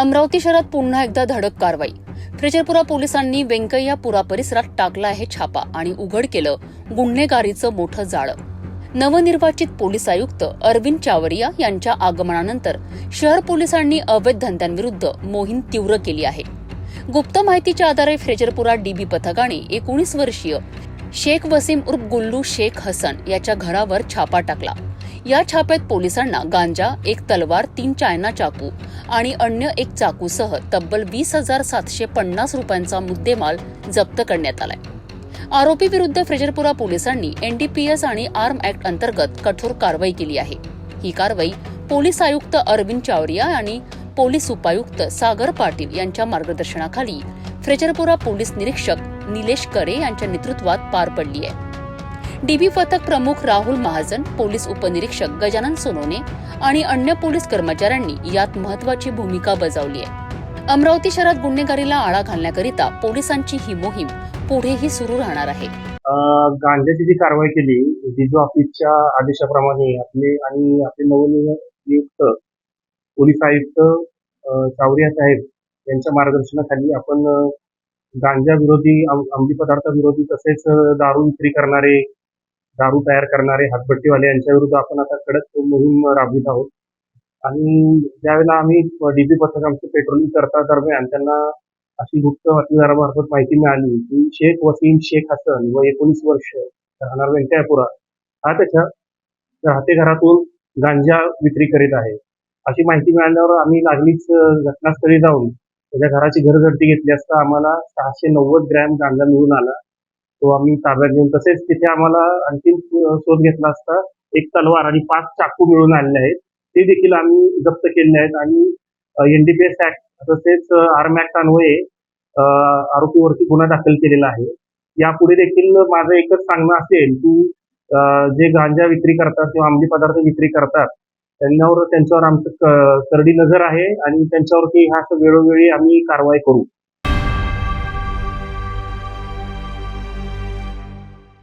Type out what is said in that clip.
अमरावती शहरात पुन्हा एकदा धडक कारवाई. फ्रेजरपुरा पोलिसांनी व्यंकय्यापुरा परिसरात टाकला आहे छापा आणि उघड केलं गुन्हेगारीचं मोठं जाळं. नवनिर्वाचित पोलीस आयुक्त अरविंद चावरिया यांच्या आगमनानंतर शहर पोलिसांनी अवैध धंद्यांविरुद्ध मोहीम तीव्र केली आहे. गुप्त माहितीच्या आधारे फ्रेजरपुरा डीबी पथकाने 19 वर्षीय शेख वसीम उर्फ गुल्लू शेख हसन याच्या घरावर छापा टाकला. या छाप्यात पोलिसांना गांजा, एक तलवार, 3 चायना चाकू आणि अन्य एक चाकूसह तब्बल 20,750 रुपयांचा मुद्देमाल जप्त करण्यात आलाय. आरोपी विरुद्ध फ्रेजरपुरा पोलिसांनी एनडीपीएस आणि आर्म ऍक्ट अंतर्गत कठोर कारवाई केली आहे. ही कारवाई पोलीस आयुक्त अरविंद चावरिया आणि पोलीस उपायुक्त सागर पाटील यांच्या मार्गदर्शनाखाली फ्रेजरपुरा पोलीस निरीक्षक निलेश करे यांच्या नेतृत्वात पार पडली आहे. डीबी पथक प्रमुख राहुल महाजन, पोलीस उपनिरीक्षक गजानन सोनोने आणि अन्य पोलीस कर्मचाऱ्यांनी यात महत्वाची भूमिका बजावली आहे. अमरावती शहरात गुन्हेगारीला आळा घालण्याकरिता पोलिसांची ही मोहीम पुढेही सुरू राहणार आहे. गांजाची जी कारवाई केली डीजी ऑफिसच्या आदेशाप्रमाणे आपले नवनियुक्त पोलीस आयुक्त चावरिया साहेब यांच्या मार्गदर्शनाखाली आपण गांजा विरोधी, अंमली पदार्थ विरोधी तसेच दारू विक्री करणारे, दारू तयार करणारे हातभट्टीवाले यांच्या विरुद्ध आपण आता कडक मोहीम राबवित आहोत. आणि ज्यावेळेला आम्ही डीबी पथक आमचं पेट्रोलिंग करता दरम्यान त्यांना अशी गुप्त बातमीदारामार्फत माहिती मिळाली की शेख वसीम शेख हसन व 19 वर्ष राहणार व्यंकय्यापुरा हा त्याच्या राहते घरातून गांजा विक्री करीत आहे. अशी माहिती मिळाल्यावर आम्ही लागलीच घटनास्थळी जाऊन त्याच्या घराची घरझडती घेतली असता आम्हाला 690 ग्रॅम गांजा मिळून आला. तो आम्ही ताब्यात घेऊन, तसेच तिथे आम्हाला आणखी शोध घेतला असता एक तलवार आणि 5 चाकू मिळून आलेले आहेत. ते देखील आम्ही जप्त केलेले आहेत आणि एनडीपीएस ऍक्ट तसेच आर्म ऍक्ट अन्वये आरोपीवरती गुन्हा दाखल केलेला आहे. यापुढे देखील माझं एकच सांगणं असेल की जे गांजा विक्री करतात किंवा अंमली पदार्थ विक्री करतात त्यांच्यावर आमचं करडी नजर आहे आणि त्यांच्यावरती ह्या वेळोवेळी आम्ही कारवाई करू.